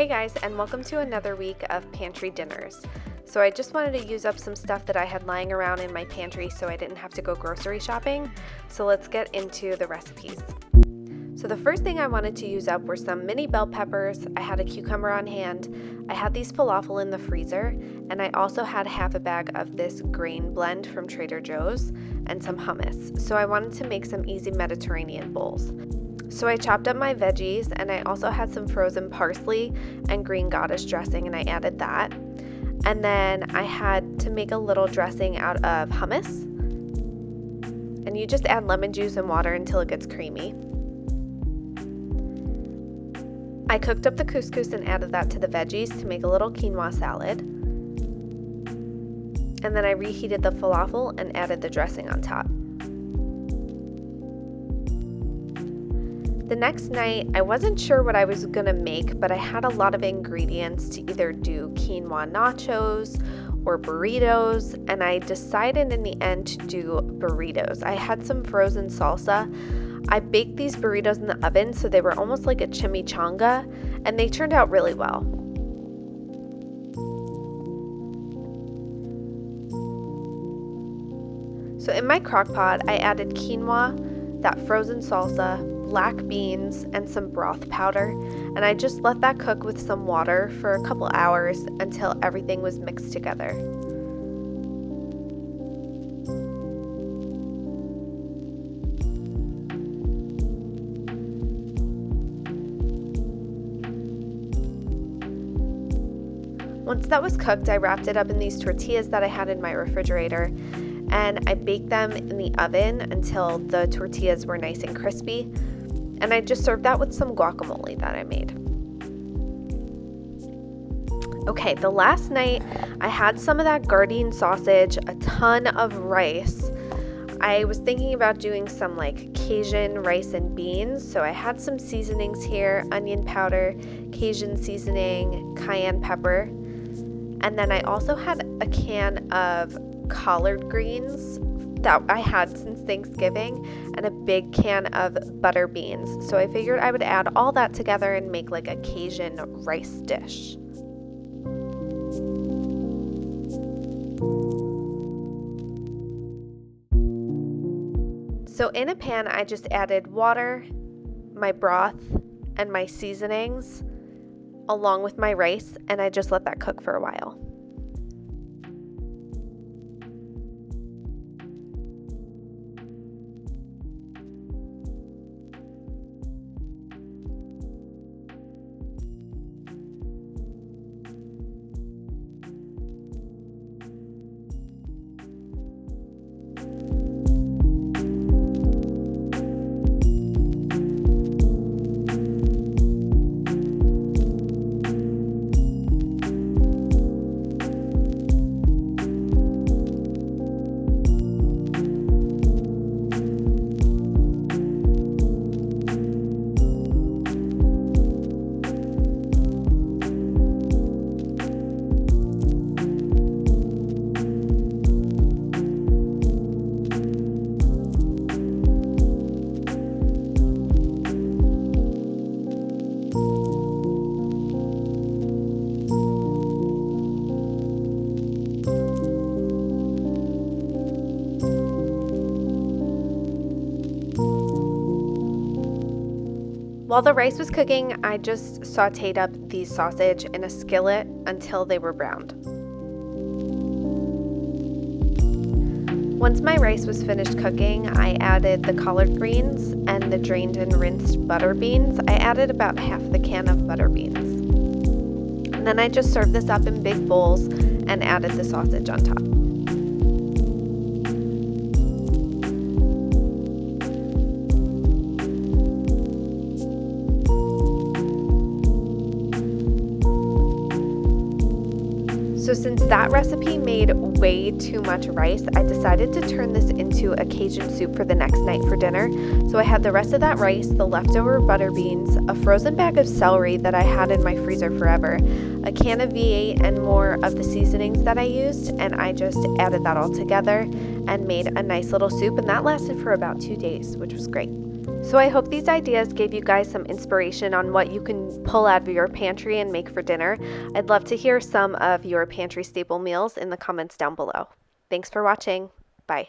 guys, and welcome to another week of Pantry Dinners. So I just wanted to use up some stuff that I had lying around in my pantry so I didn't have to go grocery shopping. So let's get into the recipes. So the first thing I wanted to use up were some mini bell peppers. I had a cucumber on hand. I had these falafel in the freezer, and I also had half a bag of this grain blend from Trader Joe's and some hummus. So I wanted to make some easy Mediterranean bowls. So I chopped up my veggies, and I also had some frozen parsley and green goddess dressing, and I added that. And then I had to make a little dressing out of hummus. And you just add lemon juice and water until it gets creamy. I cooked up the couscous and added that to the veggies to make a little quinoa salad. And then I reheated the falafel and added the dressing on top. The next night, I wasn't sure what I was gonna make, but I had a lot of ingredients to either do quinoa nachos or burritos, and I decided in the end to do burritos. I had some frozen salsa. I baked these burritos in the oven so they were almost like a chimichanga, and they turned out really well. So in my crock pot, I added quinoa, that frozen salsa, black beans, and some broth powder, and I just let that cook with some water for a couple hours until everything was mixed together. Once that was cooked, I wrapped it up in these tortillas that I had in my refrigerator, and I baked them in the oven until the tortillas were nice and crispy. And I just served that with some guacamole that I made. Okay, the last night I had some of that Gardein sausage, a ton of rice. I was thinking about doing some like Cajun rice and beans. So I had some seasonings here, onion powder, Cajun seasoning, cayenne pepper. And then I also had a can of collard greens that I had since Thanksgiving and a big can of butter beans. So I figured I would add all that together and make like a Cajun rice dish. So in a pan, I just added water, my broth, and my seasonings along with my rice, and I just let that cook for a while. While the rice was cooking, I just sauteed up the sausage in a skillet until they were browned. Once my rice was finished cooking, I added the collard greens and the drained and rinsed butter beans. I added about half the can of butter beans. And then I just served this up in big bowls and added the sausage on top. So since that recipe made way too much rice, I decided to turn this into a Cajun soup for the next night for dinner. So I had the rest of that rice, the leftover butter beans, a frozen bag of celery that I had in my freezer forever, a can of V8 and more of the seasonings that I used, and I just added that all together and made a nice little soup, and that lasted for about 2 days, which was great. So I hope these ideas gave you guys some inspiration on what you can pull out of your pantry and make for dinner. I'd love to hear some of your pantry staple meals in the comments down below. Thanks for watching. Bye.